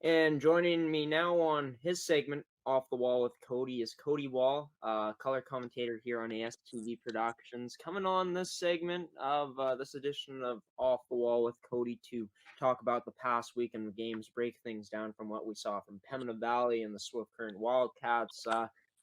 And joining me now on his segment, Off the Wall with Cody, is Cody Wall, color commentator here on ASTV Productions, coming on this segment of this edition of Off the Wall with Cody to talk about the past weekend of games, break things down from what we saw from Pembina Valley and the Swift Current Wildcats.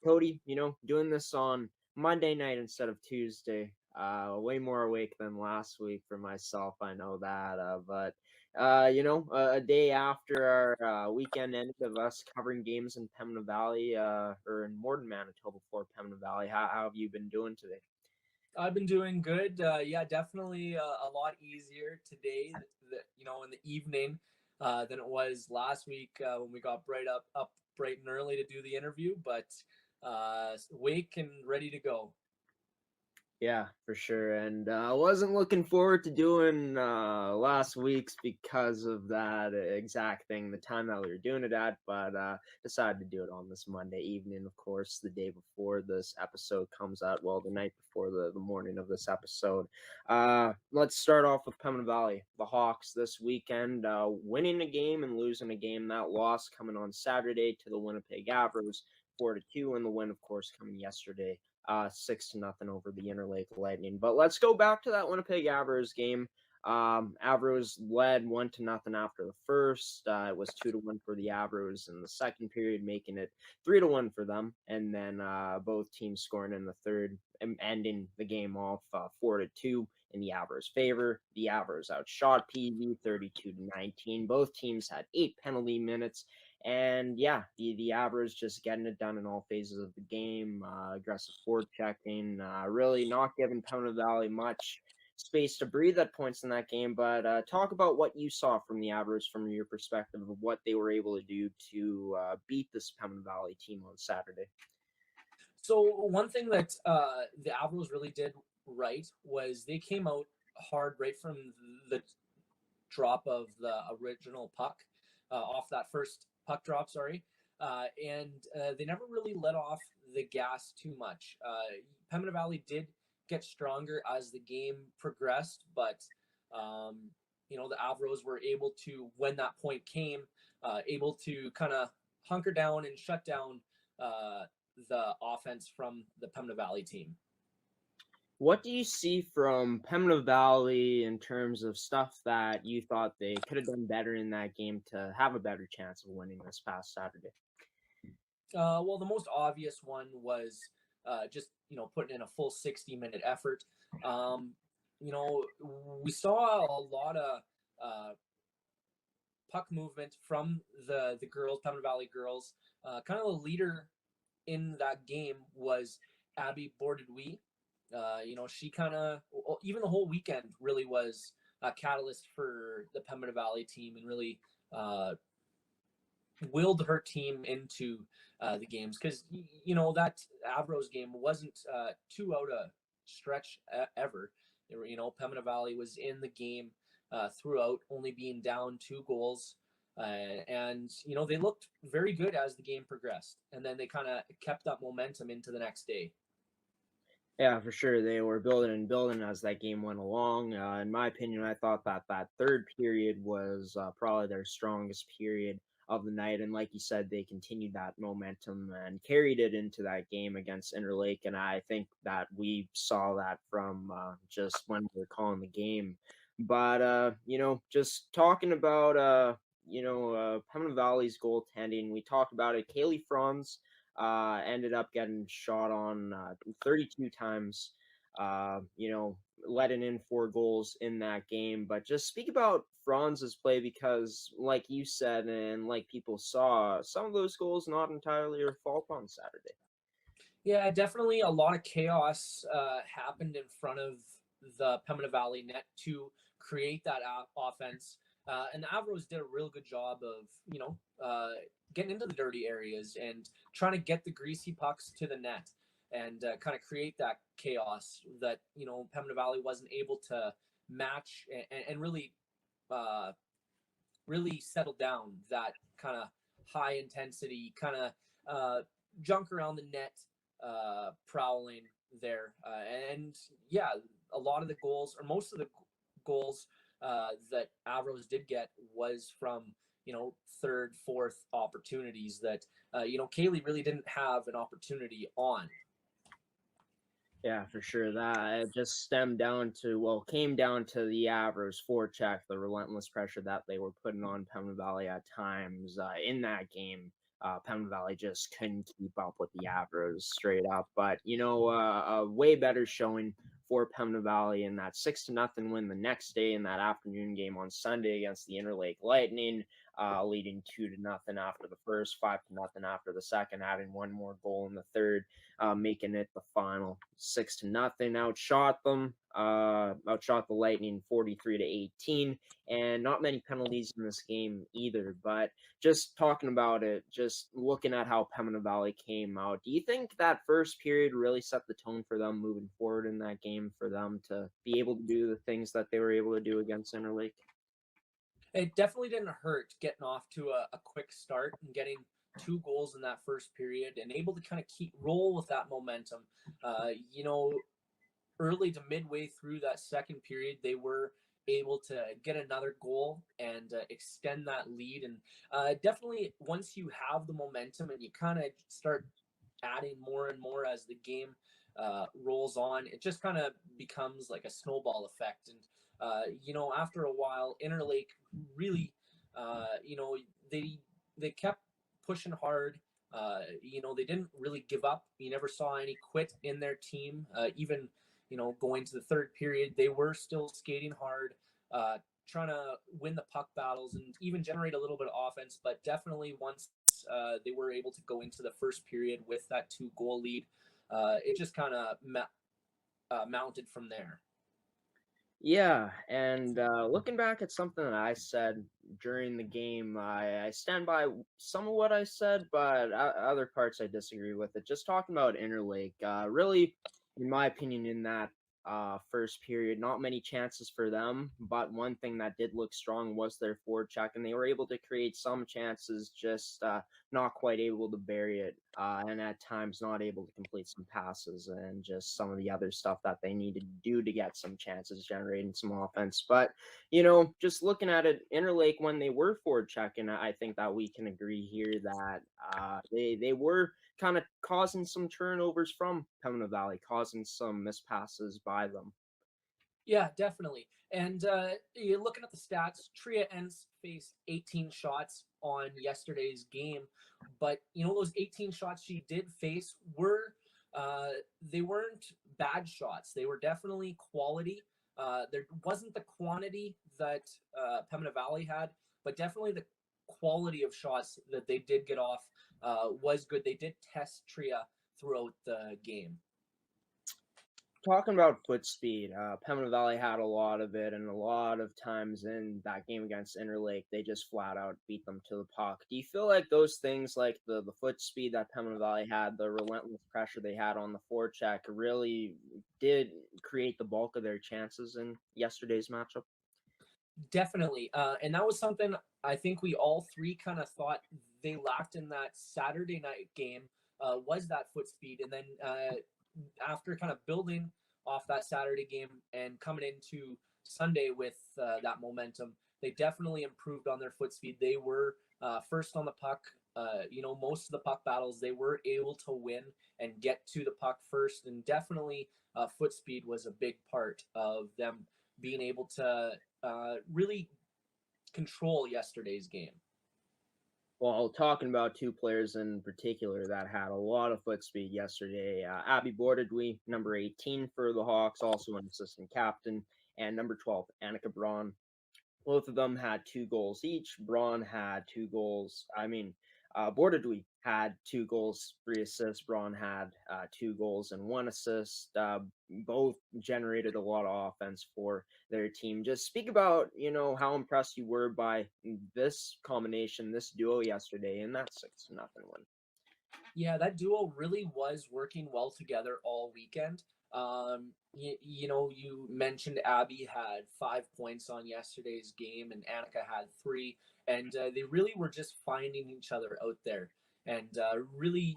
Cody, doing this on Monday night instead of Tuesday. Way more awake than last week for myself, I know that, but a day after our weekend ended of us covering games in Pembina Valley, or in Morden, Manitoba for Pembina Valley, how have you been doing today? I've been doing good. Yeah, definitely a lot easier today, in the evening than it was last week when we got up bright and early to do the interview, but awake and ready to go. Yeah, for sure. And I wasn't looking forward to doing last week's because of that exact thing, the time that we were doing it at, but decided to do it on this Monday evening, of course, the day before this episode comes out. Well, the night before the morning of this episode. Let's start off with Pembina Valley. The Hawks this weekend winning a game and losing a game. That loss coming on Saturday to the Winnipeg Avros 4-2, and the win, of course, coming yesterday 6-0 over the Interlake Lightning. But let's go back to that Winnipeg Avros game. Avros led 1-0 after the first. It was 2-1 for the Avros in the second period, making it 3-1 for them. And then both teams scoring in the third, ending the game off 4-2 in the Avros' favor. The Avros outshot PV 32-19. Both teams had 8 penalty minutes. And yeah, the Avros just getting it done in all phases of the game, aggressive forechecking, really not giving Pembina Valley much space to breathe at points in that game. But talk about what you saw from the Avros from your perspective of what they were able to do to beat this Pembina Valley team on Saturday. So one thing that the Avros really did right was they came out hard right from the drop of the original puck off that first puck drop, and they never really let off the gas too much. Pembina Valley did get stronger as the game progressed, but the Avros were able to, when that point came, able to kind of hunker down and shut down the offense from the Pembina Valley team. What do you see from Pembina Valley in terms of stuff that you thought they could have done better in that game to have a better chance of winning this past Saturday? Well, the most obvious one was just putting in a full 60-minute effort. We saw a lot of puck movement from the girls, Pembina Valley girls. Kind of the leader in that game was Abby Bordedoui. She kind of, even the whole weekend, really was a catalyst for the Pembina Valley team and really willed her team into the games, because that Avros game wasn't too out of stretch ever. Pembina Valley was in the game throughout, only being down 2 goals. And they looked very good as the game progressed, and then they kind of kept that momentum into the next day. Yeah, for sure. They were building and building as that game went along. In my opinion, I thought that third period was probably their strongest period of the night. And like you said, they continued that momentum and carried it into that game against Interlake. And I think that we saw that from just when we were calling the game. But, just talking about, Pembina Valley's goaltending, we talked about it. Kaylee Franz ended up getting shot on 32 times, letting in 4 goals in that game. But just speak about Franz's play, because like you said, and like people saw, some of those goals not entirely her fault on Saturday. Yeah, definitely a lot of chaos happened in front of the Pembina Valley net to create that offense. And the Avros did a real good job of, getting into the dirty areas and trying to get the greasy pucks to the net and kind of create that chaos that, Pembina Valley wasn't able to match and really, really settle down that kind of high intensity, kind of junk around the net, prowling there. And yeah, a lot of the goals, or most of the goals that Avros did get, was from third, fourth opportunities that Kaylee really didn't have an opportunity on. Yeah, for sure. That it just came down to the Avros forecheck, the relentless pressure that they were putting on Pembina Valley at times in that game. Pembina Valley just couldn't keep up with the Avros straight up. But a way better showing for Pembina Valley in that 6-0 win the next day in that afternoon game on Sunday against the Interlake Lightning, leading 2-0 after the first, 5-0 after the second, adding one more goal in the third. Making it the final 6-0. Outshot the Lightning 43-18, and not many penalties in this game either. But just talking about it, just looking at how Pembina Valley came out, do you think that first period really set the tone for them moving forward in that game, for them to be able to do the things that they were able to do against Interlake? It definitely didn't hurt getting off to a quick start and getting 2 goals in that first period and able to kind of keep roll with that momentum. Early to midway through that second period, they were able to get another goal and extend that lead. And definitely, once you have the momentum and you kind of start adding more and more as the game rolls on, it just kind of becomes like a snowball effect. And after a while, Interlake really, they kept pushing hard. They didn't really give up. You never saw any quit in their team. Even going to the third period, they were still skating hard, trying to win the puck battles and even generate a little bit of offense. But definitely once they were able to go into the first period with that 2-goal lead, it just kind of mounted from there. Yeah, and looking back at something that I said during the game, I stand by some of what I said, but other parts I disagree with it. Just talking about Interlake, really, in my opinion, in that first period, not many chances for them, but one thing that did look strong was their forecheck, and they were able to create some chances, just not quite able to bury it, and at times not able to complete some passes and just some of the other stuff that they needed to do to get some chances, generating some offense. But just looking at it, Interlake when they were forward checking, I think that we can agree here that they were kind of causing some turnovers from Pembina Valley, causing some mispasses by them. Yeah, definitely. And you're looking at the stats. Tria Ents faced 18 shots on yesterday's game, but those 18 shots she did face they weren't bad shots. They were definitely quality. There wasn't the quantity that Pembina Valley had, but definitely the quality of shots that they did get off was good. They did test Tria throughout the game. Talking about foot speed, Pembina Valley had a lot of it, and a lot of times in that game against Interlake, they just flat out beat them to the puck. Do you feel like those things, like the foot speed that Pembina Valley had, the relentless pressure they had on the forecheck, really did create the bulk of their chances in yesterday's matchup? Definitely. And that was something I think we all three kind of thought they lacked in that Saturday night game, was that foot speed. And then after kind of building off that Saturday game and coming into Sunday with that momentum, they definitely improved on their foot speed. They were first on the puck. Most of the puck battles they were able to win and get to the puck first. And definitely foot speed was a big part of them being able to really control yesterday's game. Well, talking about two players in particular that had a lot of foot speed yesterday, Abby Bordadui, number 18 for the Hawks, also an assistant captain, and number 12, Annika Braun. Both of them had 2 goals each. Braun had 2 goals. Bordadui had 2 goals, 3 assists. Braun had 2 goals and 1 assist. Both generated a lot of offense for their team. Just speak about, how impressed you were by this combination, this duo yesterday in that 6-0 win. Yeah, that duo really was working well together all weekend. You mentioned Abby had 5 points on yesterday's game, and Annika had 3, and they really were just finding each other out there, and really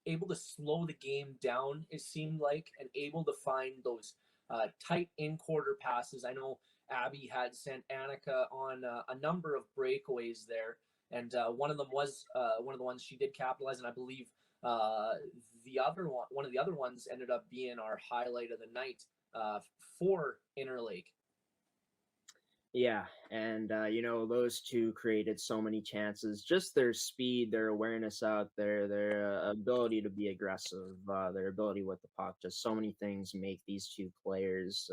able to slow the game down. It seemed like, and able to find those tight in quarter passes. I know Abby had sent Annika on a number of breakaways there, and one of them was one of the ones she did capitalize, and I believe one of the other ones ended up being our highlight of the night for Interlake. Yeah, and those two created so many chances. Just their speed, their awareness out there, their ability to be aggressive, their ability with the puck. Just so many things make these two players,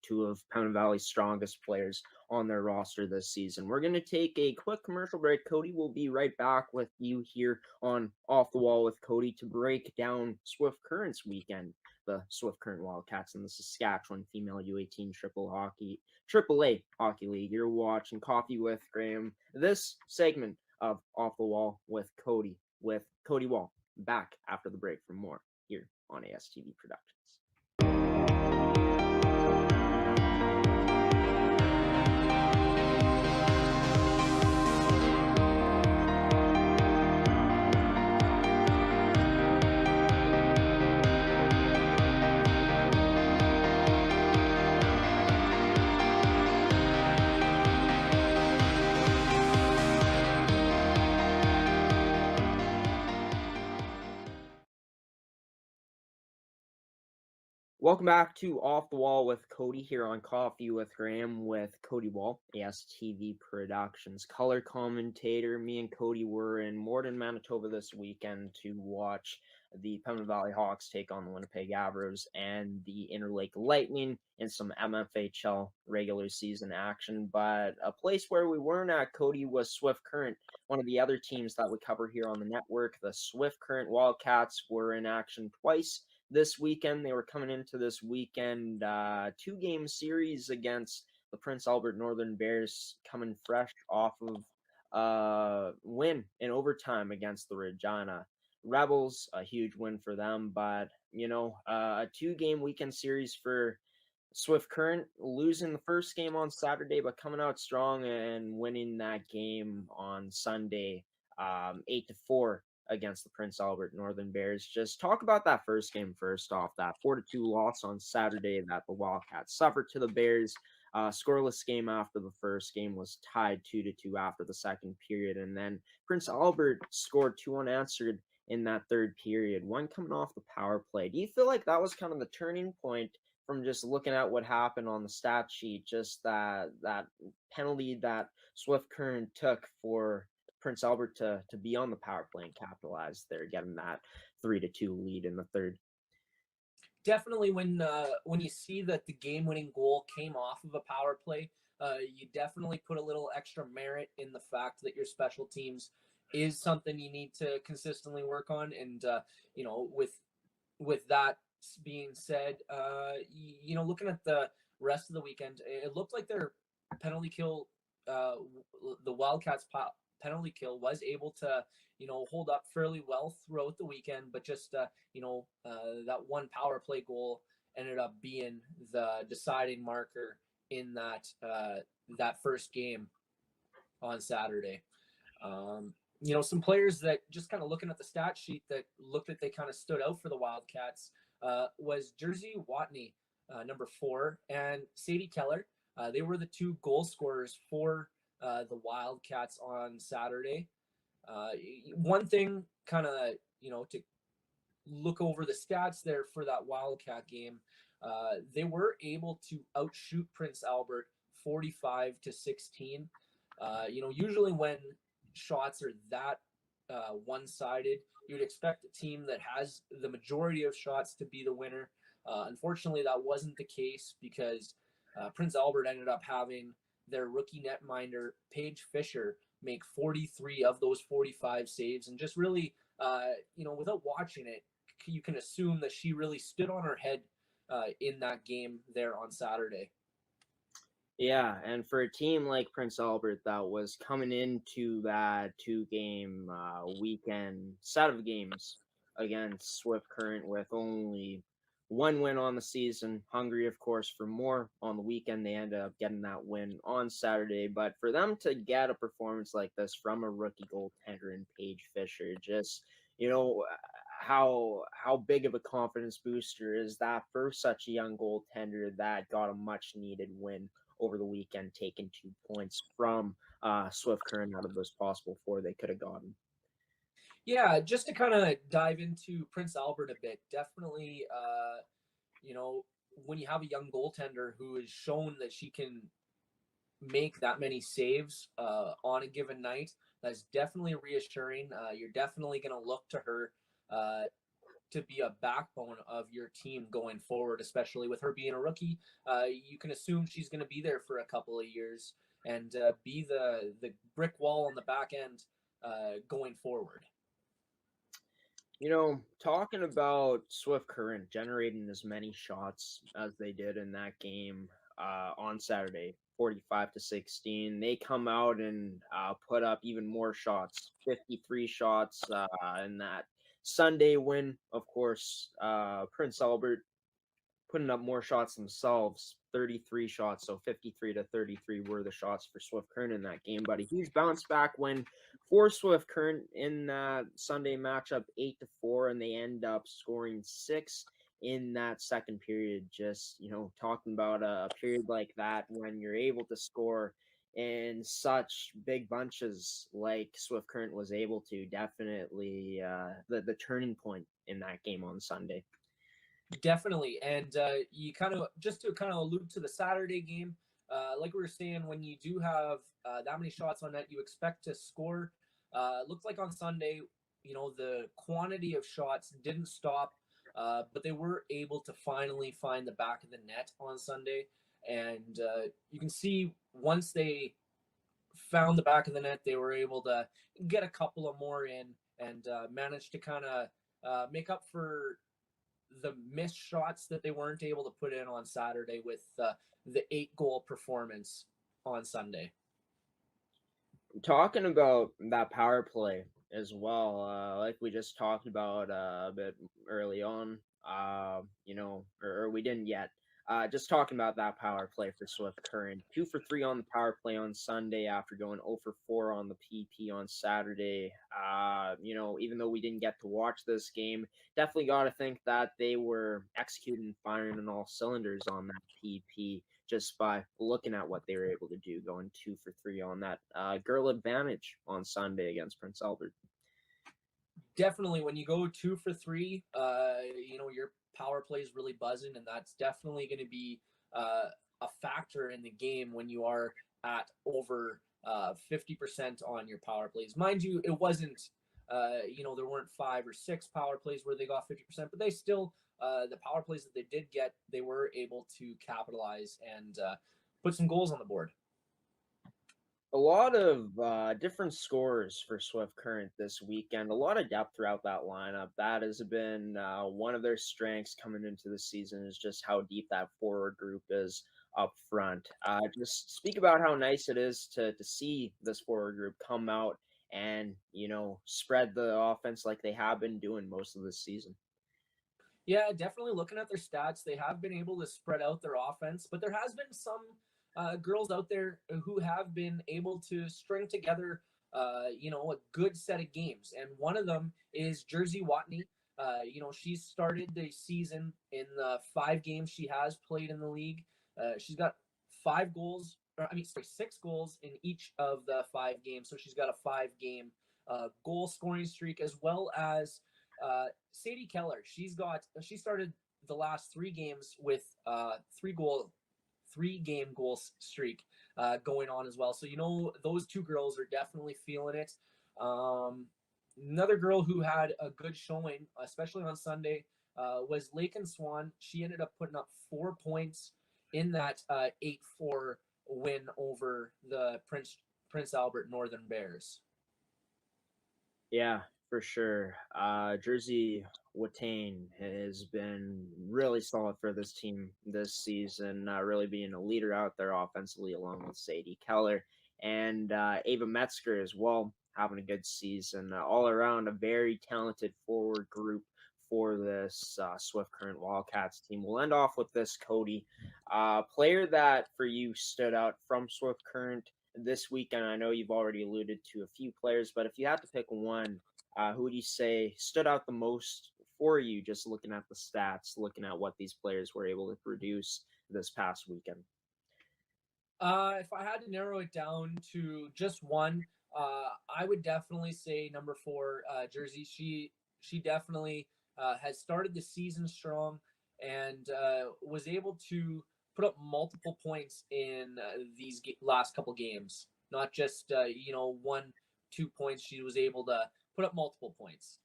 two of Pembina Valley's strongest players on their roster this season. We're going to take a quick commercial break. Cody will be right back with you here on Off the Wall with Cody to break down Swift Current's weekend. The Swift Current Wildcats and the Saskatchewan Female U18 AAA Hockey League. You're watching Coffee with Graham. This segment of Off the Wall with Cody Wall. Back after the break for more here on ASTV Productions. Welcome back to Off the Wall with Cody here on Coffee with Graham with Cody Wall, ASTV Productions color commentator. Me and Cody were in Morden, Manitoba this weekend to watch the Pembina Valley Hawks take on the Winnipeg Avros and the Interlake Lightning in some MFHL regular season action. But a place where we weren't at, Cody, was Swift Current, one of the other teams that we cover here on the network. The Swift Current Wildcats were in action twice this weekend. They were coming into this weekend 2-game series against the Prince Albert Northern Bears, coming fresh off of win in overtime against the Regina Rebels. A huge win for them, but a 2-game weekend series for Swift Current, losing the first game on Saturday, but coming out strong and winning that game on Sunday, 8-4 against the Prince Albert Northern Bears. Just talk about that first game first off. That 4-2 loss on Saturday that the Wildcats suffered to the Bears. Scoreless game after the first game, was tied 2-2 after the second period, and then Prince Albert scored 2 unanswered in that third period, one coming off the power play. Do you feel like that was kind of the turning point from just looking at what happened on the stat sheet, just that penalty that Swift Current took for Prince Albert to be on the power play and capitalize there, getting that 3-2 lead in the third? Definitely, when you see that the game-winning goal came off of a power play, you definitely put a little extra merit in the fact that your special teams is something you need to consistently work on. And with that being said, looking at the rest of the weekend, it looked like their penalty kill, the Wildcats penalty kill, was able to hold up fairly well throughout the weekend, but just that one power play goal ended up being the deciding marker in that first game on Saturday. Some players that, just kind of looking at the stat sheet, that looked like they kind of stood out for the Wildcats was Jersey Watney, number 4, and Sadie Keller. They were the 2 goal scorers for the Wildcats on Saturday. One thing, kind of, to look over the stats there for that Wildcat game, they were able to outshoot Prince Albert 45-16. Usually when shots are that one-sided, you'd expect a team that has the majority of shots to be the winner. Unfortunately, that wasn't the case, because Prince Albert ended up having their rookie netminder Paige Fisher make 43 of those 45 saves, and just really, without watching it, you can assume that she really stood on her head in that game there on Saturday. Yeah, and for a team like Prince Albert that was coming into that 2-game weekend set of games against Swift Current with only 1 win on the season, hungry, of course, for more on the weekend, they ended up getting that win on Saturday. But for them to get a performance like this from a rookie goaltender in Paige Fisher, just how big of a confidence booster is that for such a young goaltender that got a much needed win over the weekend, taking 2 points from Swift Current out of those possible four they could have gotten. Yeah, just to kind of dive into Prince Albert a bit, definitely, when you have a young goaltender who has shown that she can make that many saves on a given night, that's definitely reassuring. You're definitely going to look to her uh, to be a backbone of your team going forward, especially with her being a rookie. You can assume she's going to be there for a couple of years and be the brick wall on the back end going forward. Talking about Swift Current generating as many shots as they did in that game on Saturday, 45-16, they come out and put up even more shots, 53 shots in that Sunday win. Of course, Prince Albert putting up more shots themselves, 33 shots, so 53-33 were the shots for Swift Current in that game. But a huge bounce back win for Swift Current in that Sunday matchup, 8-4, and they end up scoring 6 in that second period. Just talking about a period like that when you're able to score in such big bunches like Swift Current was able to, definitely the turning point in that game on Sunday. Definitely, and you kind of just to kind of allude to the Saturday game, like we were saying, when you do have that many shots on net, you expect to score. Looked like on Sunday, the quantity of shots didn't stop, but they were able to finally find the back of the net on Sunday, and you can see once they found the back of the net, they were able to get a couple of more in and manage to kind of make up for the missed shots that they weren't able to put in on Saturday with the 8-goal performance on Sunday. Talking about that power play as well, like we just talked about a bit early on, or we didn't yet. Just talking about that power play for Swift Current, 2 for 3 on the power play on Sunday after going 0 for 4 on the PP on Saturday. Even though we didn't get to watch this game, definitely got to think that they were executing, firing on all cylinders on that PP just by looking at what they were able to do, going 2 for 3 on that girl advantage on Sunday against Prince Albert. Definitely, when you go 2 for 3, your power play is really buzzing, and that's definitely going to be a factor in the game when you are at over 50% on your power plays. Mind you, it wasn't, there weren't 5 or 6 power plays where they got 50%, but they still, the power plays that they did get, they were able to capitalize and put some goals on the board. A lot of different scores for Swift Current this weekend. A lot of depth throughout that lineup. That has been one of their strengths coming into the season, is just how deep that forward group is up front. Just speak about how nice it is to see this forward group come out and spread the offense like they have been doing most of this season. Yeah, definitely looking at their stats, they have been able to spread out their offense, but there has been some girls out there who have been able to string together, a good set of games. And one of them is Jersey Watney. She started the season in the 5 games she has played in the league. She's got 5 goals, 6 goals in each of the 5 games. So she's got a 5-game goal scoring streak, as well as Sadie Keller. She started the last 3 games with 3-game goal streak going on as well. So those 2 girls are definitely feeling it. Another girl who had a good showing, especially on Sunday, was Lakin Swan. She ended up putting up 4 points in that 8-4 win over the Prince Albert Northern Bears. Yeah, for sure. Jersey Watain has been really solid for this team this season, really being a leader out there offensively, along with Sadie Keller and Ava Metzger as well, having a good season. All around, a very talented forward group for this Swift Current Wildcats team. We'll end off with this, Cody. Player that for you stood out from Swift Current this weekend. I know you've already alluded to a few players, but if you had to pick one who would you say stood out the most for you, just looking at the stats, looking at what these players were able to produce this past weekend? If I had to narrow it down to just one, I would definitely say number 4, Jersey. She definitely has started the season strong and was able to put up multiple points in these last couple games. Not just 1, 2 points. She was able to put up multiple points.